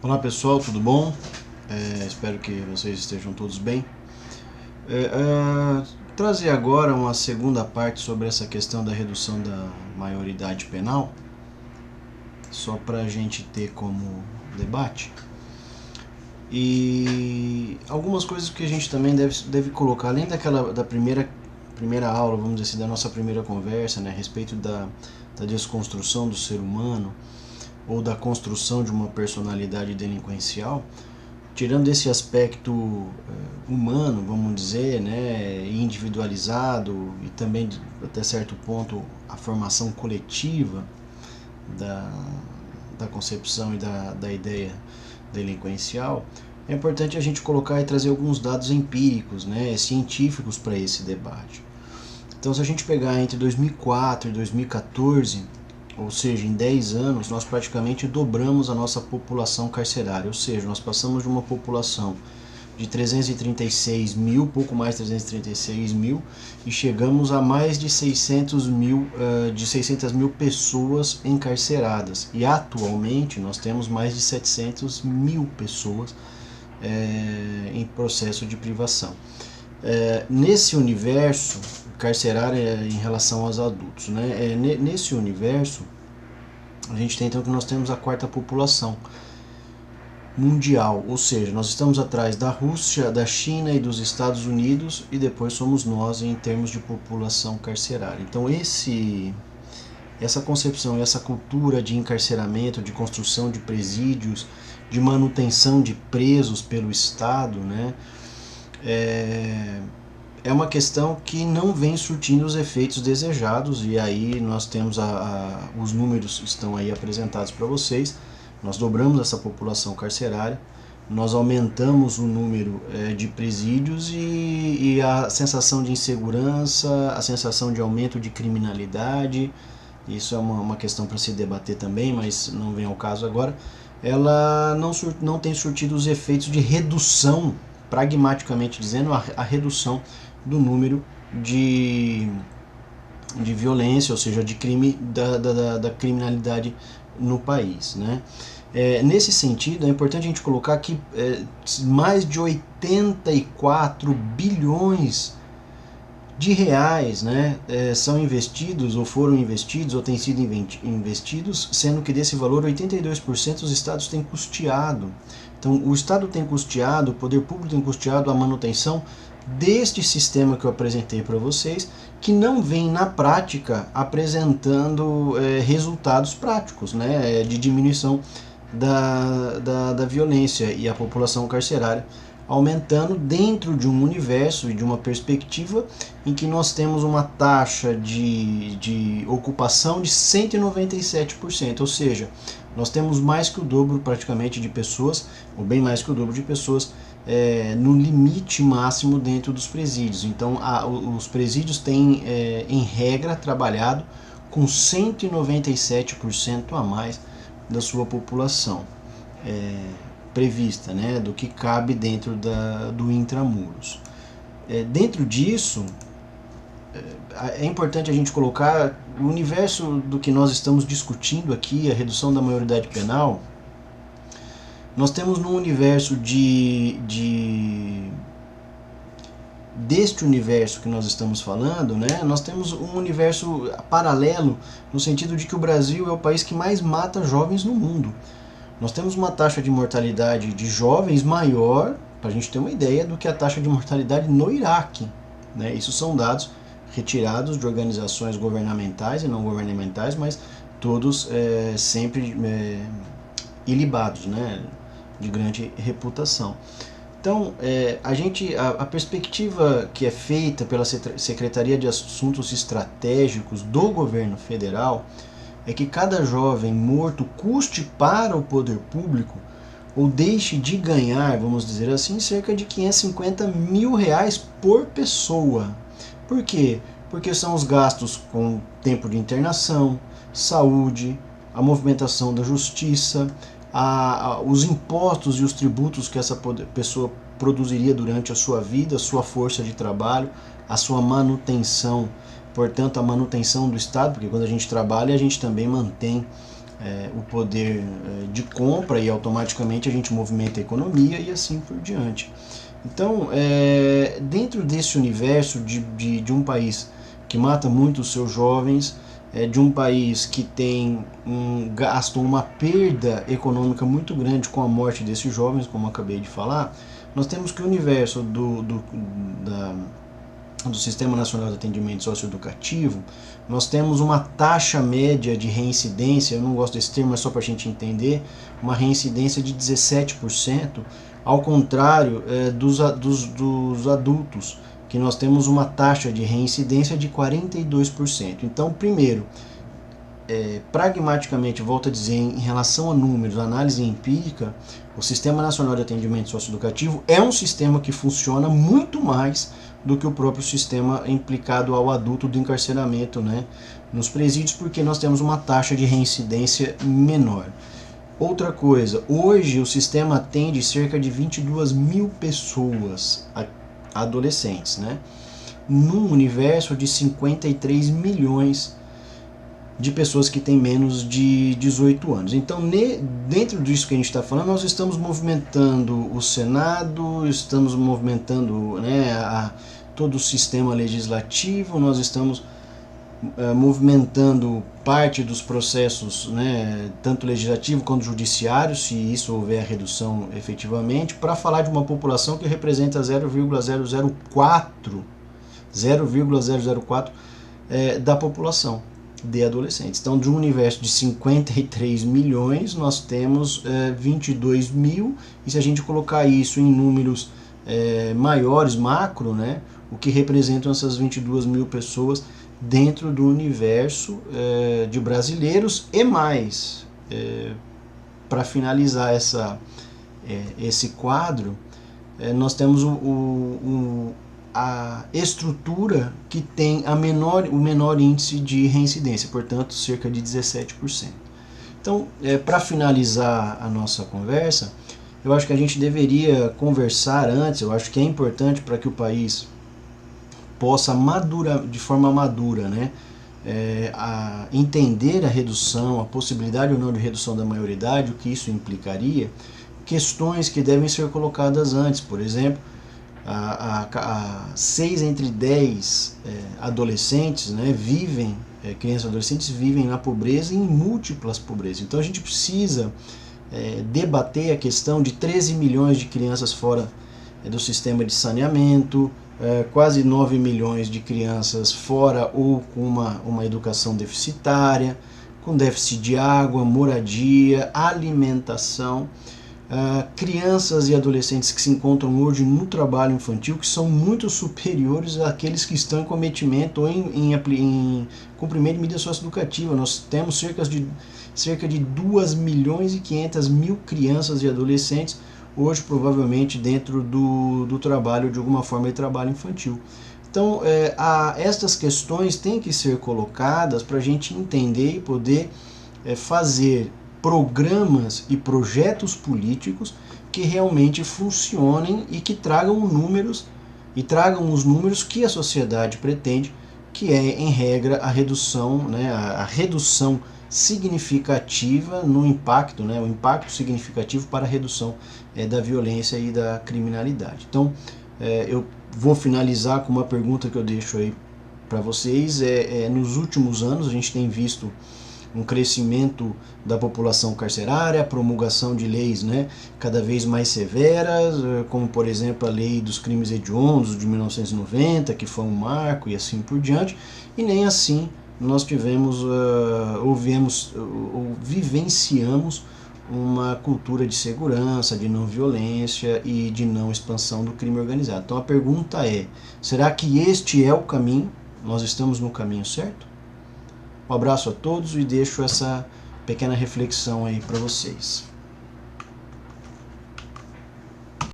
Olá pessoal, tudo bom? Espero que vocês estejam todos bem. Trazer agora uma segunda parte sobre essa questão da redução da maioridade penal, só para a gente ter como debate. E algumas coisas que a gente também deve colocar, além da primeira aula, vamos dizer assim, da nossa primeira conversa, né, a respeito da desconstrução do ser humano, ou da construção de uma personalidade delinquencial, tirando esse aspecto humano, vamos dizer, né, individualizado e também até certo ponto a formação coletiva da concepção e da ideia delinquencial, é importante a gente colocar e trazer alguns dados empíricos, né, científicos para esse debate. Então, se a gente pegar entre 2004 e 2014, ou seja, em 10 anos, nós praticamente dobramos a nossa população carcerária, ou seja, nós passamos de uma população de 336 mil, pouco mais de 336 mil, e chegamos a mais de 600 mil pessoas encarceradas. E atualmente nós temos mais de 700 mil pessoas em processo de privação. Nesse universo carcerário em relação aos adultos, né? Nesse universo a gente tem então que nós temos a quarta população mundial, ou seja, nós estamos atrás da Rússia, da China e dos Estados Unidos, e depois somos nós em termos de população carcerária. Então essa concepção, essa cultura de encarceramento, de construção de presídios, de manutenção de presos pelo Estado, né, é uma questão que não vem surtindo os efeitos desejados, e aí nós temos os números estão aí apresentados para vocês. Nós dobramos essa população carcerária, nós aumentamos o número de presídios e a sensação de insegurança, a sensação de aumento de criminalidade, isso é uma questão para se debater também, mas não vem ao caso agora, ela não tem surtido os efeitos de redução, pragmaticamente dizendo, a redução do número de violência, ou seja, de crime, da criminalidade no país, né? Nesse sentido, é importante a gente colocar que mais de 84 bilhões de reais, né, são investidos ou foram investidos ou têm sido investidos, sendo que desse valor 82% os estados têm custeado. Então o Estado tem custeado, o poder público tem custeado a manutenção deste sistema que eu apresentei para vocês, que não vem na prática apresentando resultados práticos, né, de diminuição da violência e a população carcerária aumentando dentro de um universo e de uma perspectiva em que nós temos uma taxa de ocupação de 197%, ou seja, nós temos mais que o dobro praticamente de pessoas, ou bem mais que o dobro de pessoas, no limite máximo dentro dos presídios. Então os presídios têm, em regra, trabalhado com 197% a mais da sua população prevista, né, do que cabe dentro do intramuros. Dentro disso, é importante a gente colocar o universo do que nós estamos discutindo aqui, a redução da maioridade penal. Nós temos no universo deste universo que nós estamos falando, né, nós temos um universo paralelo, no sentido de que o Brasil é o país que mais mata jovens no mundo. Nós temos uma taxa de mortalidade de jovens maior, para a gente ter uma ideia, do que a taxa de mortalidade no Iraque, né? Isso são dados retirados de organizações governamentais e não governamentais, mas todos sempre ilibados, né, de grande reputação. Então, a perspectiva que é feita pela Secretaria de Assuntos Estratégicos do governo federal é que cada jovem morto custe para o poder público ou deixe de ganhar, vamos dizer assim, cerca de 550 mil reais por pessoa. Por quê? Porque são os gastos com tempo de internação, saúde, a movimentação da justiça, os impostos e os tributos que essa pessoa produziria durante a sua vida, a sua força de trabalho, a sua manutenção, portanto a manutenção do Estado, porque quando a gente trabalha a gente também mantém o poder de compra e automaticamente a gente movimenta a economia e assim por diante. Então, dentro desse universo de um país que mata muito os seus jovens, de um país que tem um gasto, uma perda econômica muito grande com a morte desses jovens, como eu acabei de falar, nós temos que o universo do Sistema Nacional de Atendimento Socioeducativo, nós temos uma taxa média de reincidência, eu não gosto desse termo, mas só para a gente entender, uma reincidência de 17%, ao contrário dos adultos, que nós temos uma taxa de reincidência de 42%. Então, primeiro, pragmaticamente, volto a dizer, em relação a números, análise empírica, o Sistema Nacional de Atendimento Socioeducativo é um sistema que funciona muito mais do que o próprio sistema implicado ao adulto do encarceramento, né, nos presídios, porque nós temos uma taxa de reincidência menor. Outra coisa, hoje o sistema atende cerca de 22 mil pessoas, adolescentes, né, num universo de 53 milhões de pessoas que têm menos de 18 anos. Então, dentro disso que a gente está falando, nós estamos movimentando o Senado, estamos movimentando, né, todo o sistema legislativo, nós estamos movimentando parte dos processos, né, tanto legislativo quanto judiciário, se isso houver a redução efetivamente, para falar de uma população que representa 0,004 da população de adolescentes. Então, de um universo de 53 milhões, nós temos 22 mil, e se a gente colocar isso em números maiores, macro, né, o que representam essas 22 mil pessoas dentro do universo de brasileiros e mais. Para finalizar esse quadro, nós temos a estrutura que tem o menor índice de reincidência, portanto, cerca de 17%. Então, para finalizar a nossa conversa, eu acho que a gente deveria conversar antes, eu acho que é importante para que o país possa de forma madura, né, entender a redução, a possibilidade ou não de redução da maioridade, o que isso implicaria, questões que devem ser colocadas antes, por exemplo, 6 entre 10 adolescentes, né, crianças e adolescentes vivem na pobreza e em múltiplas pobrezas. Então a gente precisa debater a questão de 13 milhões de crianças fora do sistema de saneamento, quase 9 milhões de crianças fora ou com uma educação deficitária, com déficit de água, moradia, alimentação. Crianças e adolescentes que se encontram hoje no trabalho infantil, que são muito superiores àqueles que estão em cometimento ou em cumprimento de medida socioeducativa. Nós temos cerca de 2 milhões e 500 mil crianças e adolescentes hoje provavelmente dentro do trabalho, de alguma forma, de trabalho infantil. Então, estas questões têm que ser colocadas para a gente entender e poder fazer programas e projetos políticos que realmente funcionem e que tragam números, e tragam os números que a sociedade pretende, que é, em regra, a redução, né, a redução significativa no impacto, né, o impacto significativo para a redução da violência e da criminalidade. Então, eu vou finalizar com uma pergunta que eu deixo aí para vocês. Nos últimos anos a gente tem visto um crescimento da população carcerária, a promulgação de leis, né, cada vez mais severas, como por exemplo a lei dos crimes hediondos de 1990, que foi um marco e assim por diante, e nem assim nós vivenciamos uma cultura de segurança, de não violência e de não expansão do crime organizado. Então a pergunta é, será que este é o caminho? Nós estamos no caminho certo? Um abraço a todos e deixo essa pequena reflexão aí para vocês.